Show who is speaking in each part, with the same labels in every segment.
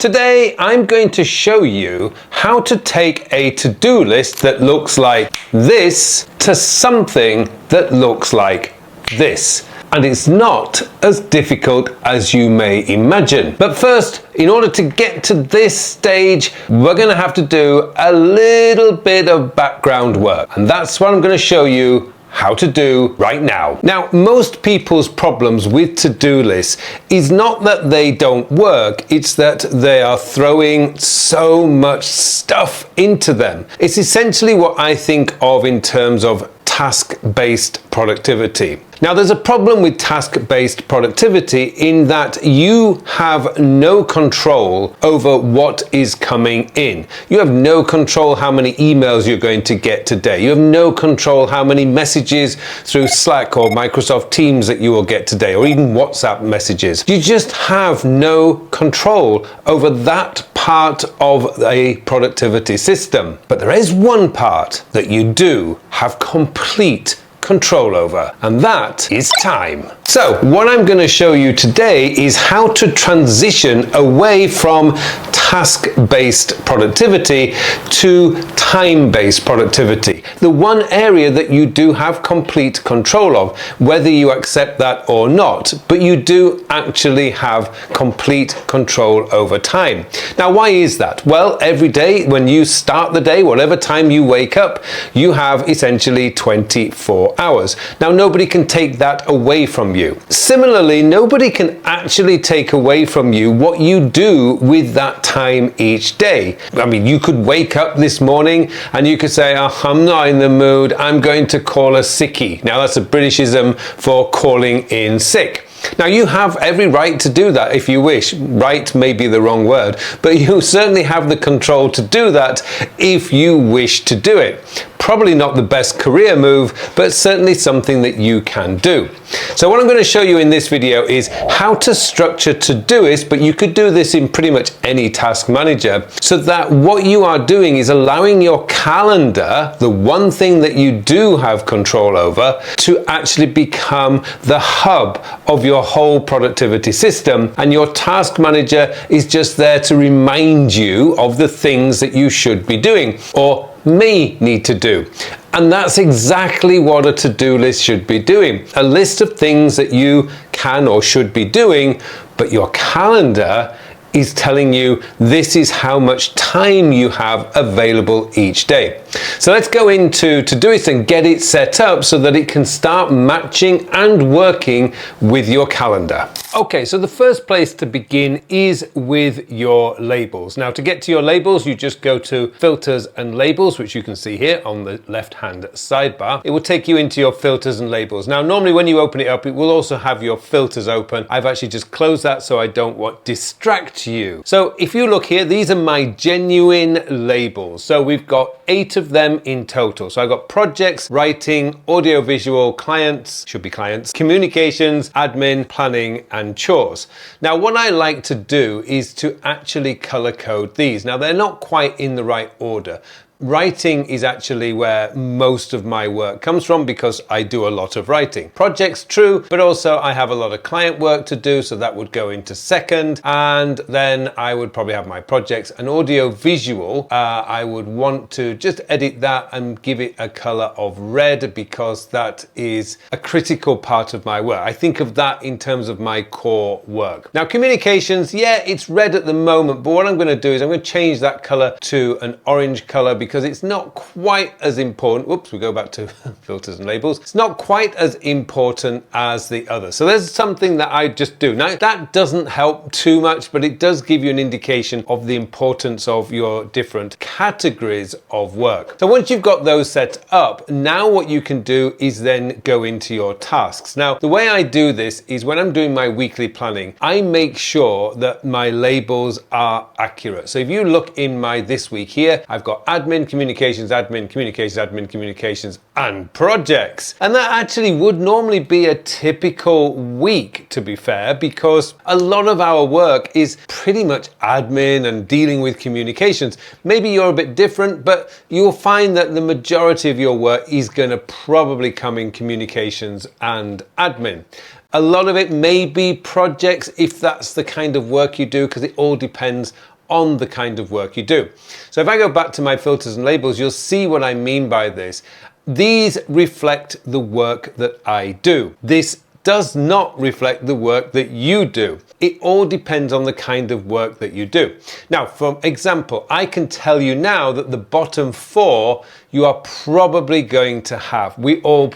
Speaker 1: Today, I'm going to show you how to take a to-do list that looks like this to something that looks like this. And it's not as difficult as you may imagine. But first, in order to get to this stage, we're going to have to do a little bit of background work. And that's what I'm going to show you how to do right now. Now, most people's problems with to-do lists is not that they don't work, it's that they are throwing so much stuff into them. It's essentially what I think of in terms of task-based productivity. Now, there's a problem with task-based productivity in that you have no control over what is coming in. You have no control how many emails you're going to get today. You have no control how many messages through Slack or Microsoft Teams that you will get today, or even WhatsApp messages. You just have no control over that part of a productivity system. But there is one part that you do have complete control over, and that is time. So what I'm going to show you today is how to transition away from task-based productivity to time-based productivity. The one area that you do have complete control of, whether you accept that or not, but you do actually have complete control over time. Now, why is that? Well, every day when you start the day, whatever time you wake up, you have essentially 24 hours. Now, nobody can take that away from you. Similarly, nobody can actually take away from you what you do with that time each day. I mean, you could wake up this morning and you could say, oh, I'm not in the mood, I'm going to call a sickie. Now, that's a Britishism for calling in sick. Now, you have every right to do that if you wish. Right may be the wrong word, but you certainly have the control to do that if you wish to do it. Probably not the best career move, but certainly something that you can do. So what I'm going to show you in this video is how to structure Todoist, but you could do this in pretty much any task manager, so that what you are doing is allowing your calendar, the one thing that you do have control over, to actually become the hub of your whole productivity system, and your task manager is just there to remind you of the things that you should be doing or may need to do. And that's exactly what a to-do list should be doing. A list of things that you can or should be doing, but your calendar is telling you this is how much time you have available each day. So let's go into Todoist and get it set up so that it can start matching and working with your calendar. Okay, so the first place to begin is with your labels. Now, to get to your labels, you just go to Filters and Labels, which you can see here on the left-hand sidebar. It will take you into your filters and labels. Now, normally when you open it up, it will also have your filters open. I've actually just closed that so I don't want to distract you. So if you look here, these are my genuine labels. So we've got 8 of them in total. So I've got projects, writing, audiovisual, clients, should be clients, communications, admin, planning, and chores. Now, what I like to do is to actually color code these. Now, they're not quite in the right order. Writing is actually where most of my work comes from because I do a lot of writing. Projects, true, but also I have a lot of client work to do, so that would go into second, and then I would probably have my projects. And audio visual, I would want to just edit that and give it a color of red because that is a critical part of my work. I think of that in terms of my core work. Now, communications, yeah, it's red at the moment, but what I'm going to do is I'm going to change that color to an orange color because it's not quite as important. Whoops, we go back to filters and labels. It's not quite as important as the other. So there's something that I just do. Now, that doesn't help too much, but it does give you an indication of the importance of your different categories of work. So once you've got those set up, now what you can do is then go into your tasks. Now, the way I do this is when I'm doing my weekly planning, I make sure that my labels are accurate. So if you look in my this week here, I've got admin, communications, admin, communications, admin, communications, and projects. And that actually would normally be a typical week, to be fair, because a lot of our work is pretty much admin and dealing with communications. Maybe you're a bit different, but you'll find that the majority of your work is going to probably come in communications and admin. A lot of it may be projects if that's the kind of work you do, because it all depends on the kind of work you do. So if I go back to my filters and labels, you'll see what I mean by this. These reflect the work that I do. This does not reflect the work that you do. It all depends on the kind of work that you do. Now, for example, I can tell you now that the bottom 4 you are probably going to have. We all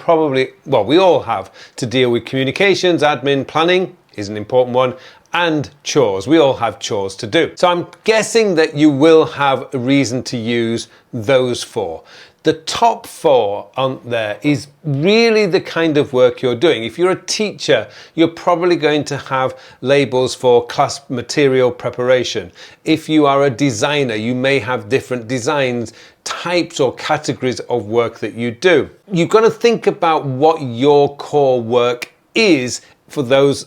Speaker 1: have to deal with communications, admin, planning is an important one, and chores. We all have chores to do. So I'm guessing that you will have a reason to use those 4. The top 4 on there is really the kind of work you're doing. If you're a teacher, you're probably going to have labels for class material preparation. If you are a designer, you may have different designs, types or categories of work that you do. You've got to think about what your core work is for those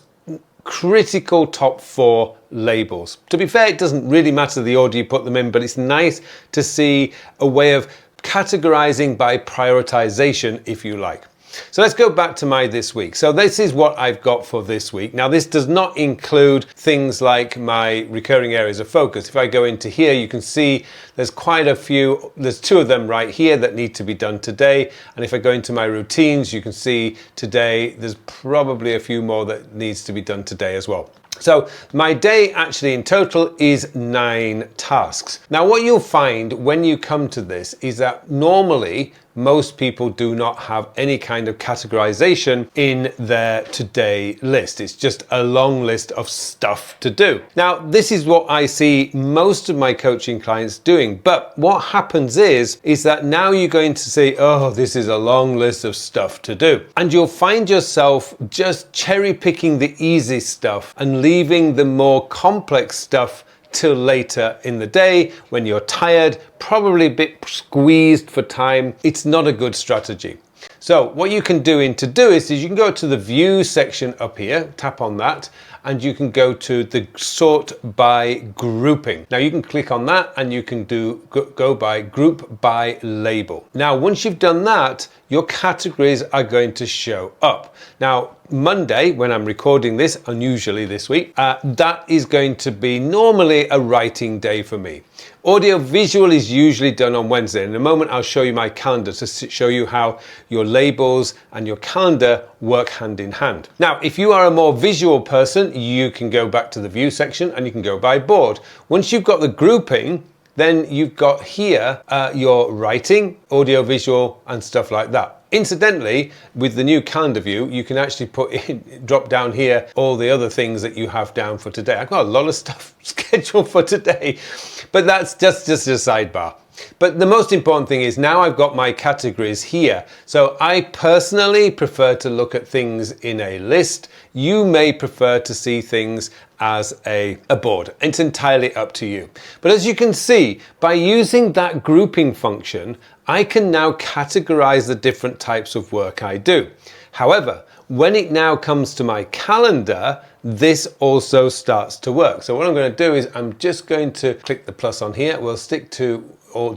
Speaker 1: critical top 4 labels. To be fair, it doesn't really matter the order you put them in, but it's nice to see a way of categorizing by prioritization, if you like. So let's go back to my this week. So this is what I've got for this week. Now, this does not include things like my recurring areas of focus. If I go into here, you can see there's quite a few. There's 2 of them right here that need to be done today. And if I go into my routines, you can see today, there's probably a few more that needs to be done today as well. So my day actually in total is 9 tasks. Now, what you'll find when you come to this is that normally most people do not have any kind of categorization in their today list. It's just a long list of stuff to do. Now, this is what I see most of my coaching clients doing. But what happens is that now you're going to say, oh, this is a long list of stuff to do. And you'll find yourself just cherry picking the easy stuff and leaving the more complex stuff till later in the day when you're tired, probably a bit squeezed for time. It's not a good strategy. So what you can do in Todoist is you can go to the view section up here, tap on that, and you can go to the sort by grouping. Now you can click on that and you can go by group by label. Now, once you've done that, your categories are going to show up. Now, Monday, when I'm recording this, unusually this week, that is going to be normally a writing day for me. Audio visual is usually done on Wednesday. In a moment, I'll show you my calendar to show you how your labels and your calendar work hand in hand. Now, if you are a more visual person, you can go back to the view section and you can go by board. Once you've got the grouping, then you've got here your writing, audio visual, and stuff like that. Incidentally, with the new calendar view, you can actually drop down here all the other things that you have down for today. I've got a lot of stuff scheduled for today, but that's just a sidebar. But the most important thing is now I've got my categories here. So I personally prefer to look at things in a list. You may prefer to see things as a board. It's entirely up to you. But as you can see, by using that grouping function, I can now categorize the different types of work I do. However, when it now comes to my calendar, this also starts to work. So what I'm going to do is I'm just going to click the plus on here. We'll stick to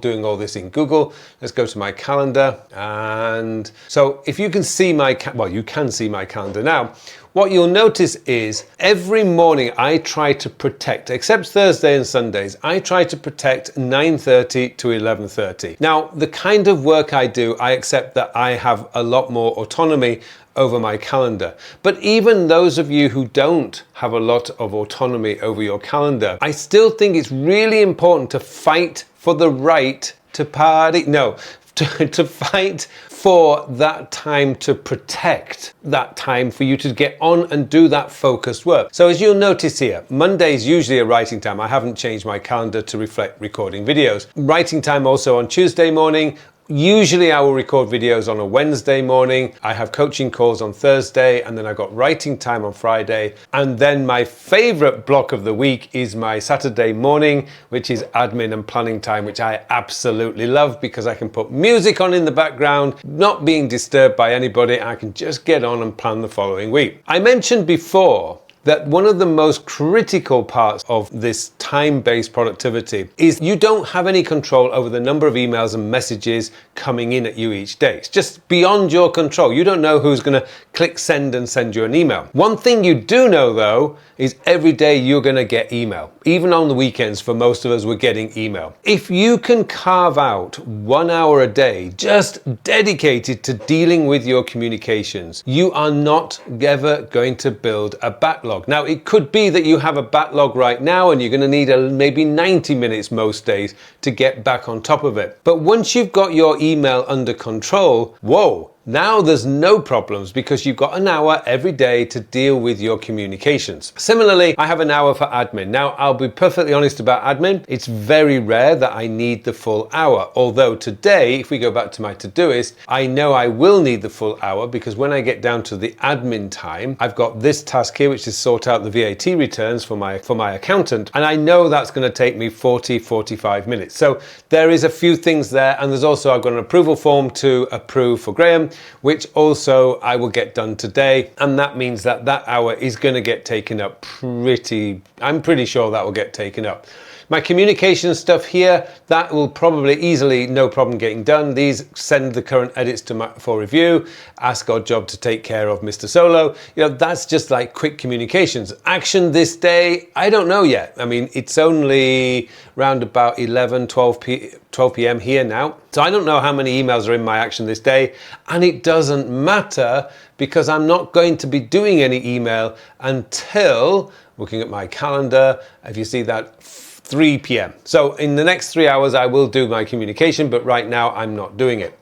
Speaker 1: doing all this in Google. Let's go to my calendar. And so if you can see you can see my calendar now. What you'll notice is every morning I try to protect, except Thursday and Sundays, I try to protect 9:30 to 11:30. Now, the kind of work I do, I accept that I have a lot more autonomy over my calendar. But even those of you who don't have a lot of autonomy over your calendar, I still think it's really important to fight for the right to party. No, to fight for that time, to protect that time for you to get on and do that focused work. So as you'll notice here, Monday is usually a writing time. I haven't changed my calendar to reflect recording videos. Writing time also on Tuesday morning. Usually I will record videos on a Wednesday morning. I have coaching calls on Thursday, and then I've got writing time on Friday. And then my favorite block of the week is my Saturday morning, which is admin and planning time, which I absolutely love because I can put music on in the background, not being disturbed by anybody. I can just get on and plan the following week. I mentioned before that one of the most critical parts of this time-based productivity is you don't have any control over the number of emails and messages coming in at you each day. It's just beyond your control. You don't know who's going to click send and send you an email. One thing you do know though is every day you're going to get email. Even on the weekends, for most of us, we're getting email. If you can carve out 1 hour a day just dedicated to dealing with your communications, you are not ever going to build a backlog. Now, it could be that you have a backlog right now and you're going to need maybe 90 minutes most days to get back on top of it. But once you've got your email under control, whoa, now there's no problems because you've got an hour every day to deal with your communications. Similarly, I have an hour for admin. Now, I'll be perfectly honest about admin. It's very rare that I need the full hour. Although today, if we go back to my Todoist, I know I will need the full hour because when I get down to the admin time, I've got this task here, which is sort out the VAT returns for my accountant. And I know that's going to take me 45 minutes. So there is a few things there. And there's also, I've got an approval form to approve for Graham, which also I will get done today. And that means that that hour is going to get taken up I'm pretty sure that will get taken up. My communication stuff here, that will probably easily, no problem getting done. These send the current edits for review, ask our job to take care of Mr. Solo. You know, that's just like quick communications. Action this day, I don't know yet. I mean, it's only around about 12 p.m. here now. So I don't know how many emails are in my action this day. And it doesn't matter because I'm not going to be doing any email until, looking at my calendar, if you see that, 3 p.m. So in the next 3 hours, I will do my communication, but right now I'm not doing it.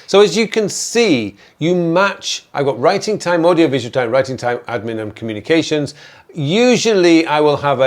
Speaker 1: So as you can see, you match, I've got writing time, audio visual time, writing time, admin and communications. Usually I will have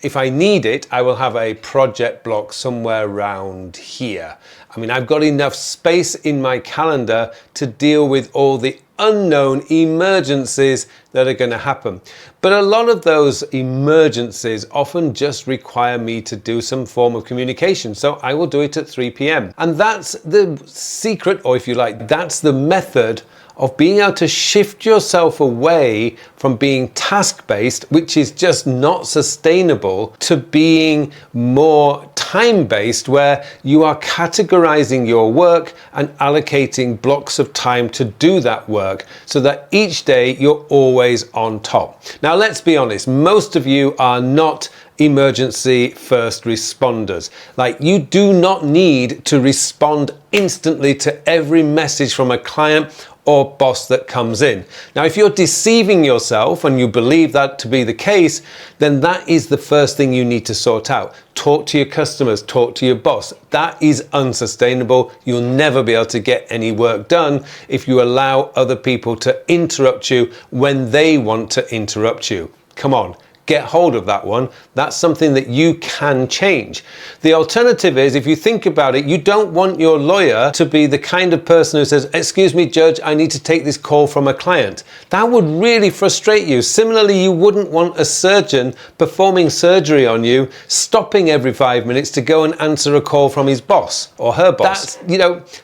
Speaker 1: if I need it, I will have a project block somewhere around here. I mean, I've got enough space in my calendar to deal with all the unknown emergencies that are going to happen. But a lot of those emergencies often just require me to do some form of communication. So I will do it at 3 p.m. And that's the secret, or if you like, that's the method of being able to shift yourself away from being task-based, which is just not sustainable, to being more time-based, where you are categorizing your work and allocating blocks of time to do that work so that each day you're always on top. Now, let's be honest, most of you are not emergency first responders. Like, you do not need to respond instantly to every message from a client or boss that comes in. Now, if you're deceiving yourself and you believe that to be the case, then that is the first thing you need to sort out. Talk to your customers, talk to your boss. That is unsustainable. You'll never be able to get any work done if you allow other people to interrupt you when they want to interrupt you. Come on. Get hold of that one. That's something that you can change. The alternative is, if you think about it, you don't want your lawyer to be the kind of person who says, "Excuse me, judge, I need to take this call from a client." That would really frustrate you. Similarly, you wouldn't want a surgeon performing surgery on you, stopping every 5 minutes to go and answer a call from his boss or her boss.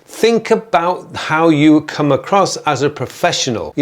Speaker 1: Think about how you come across as a professional.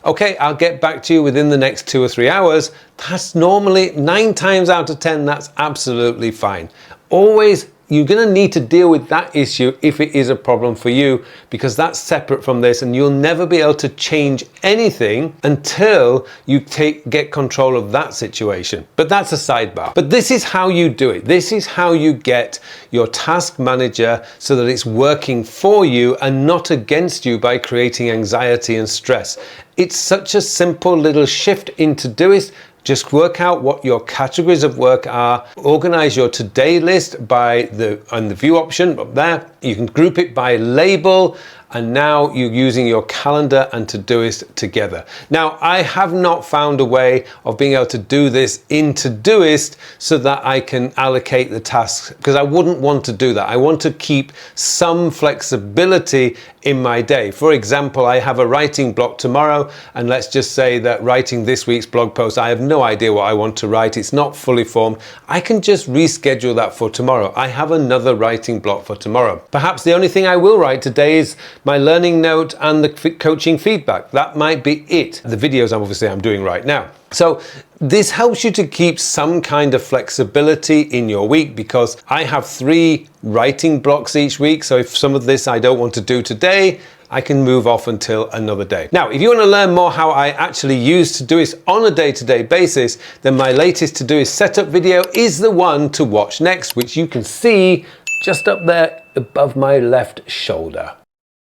Speaker 1: Okay, I'll get back to you within the next 2 or 3 hours. That's normally 9 times out of 10, that's absolutely fine. Always, you're going to need to deal with that issue if it is a problem for you, because that's separate from this, and you'll never be able to change anything until you get control of that situation. But that's a sidebar. But this is how you do it. This is how you get your task manager so that it's working for you and not against you by creating anxiety and stress. It's such a simple little shift in Todoist. Just work out what your categories of work are. Organize your today list on the view option up there. You can group it by label. And now you're using your calendar and Todoist together. Now, I have not found a way of being able to do this in Todoist so that I can allocate the tasks, because I wouldn't want to do that. I want to keep some flexibility in my day. For example, I have a writing block tomorrow, and let's just say that writing this week's blog post, I have no idea what I want to write. It's not fully formed. I can just reschedule that for tomorrow. I have another writing block for tomorrow. Perhaps the only thing I will write today is my learning note and the coaching feedback. That might be it. The videos I'm doing right now. So this helps you to keep some kind of flexibility in your week, because I have 3 writing blocks each week. So if some of this I don't want to do today, I can move off until another day. Now, if you want to learn more how I actually use Todoist on a day-to-day basis, then my latest Todoist setup video is the one to watch next, which you can see just up there above my left shoulder.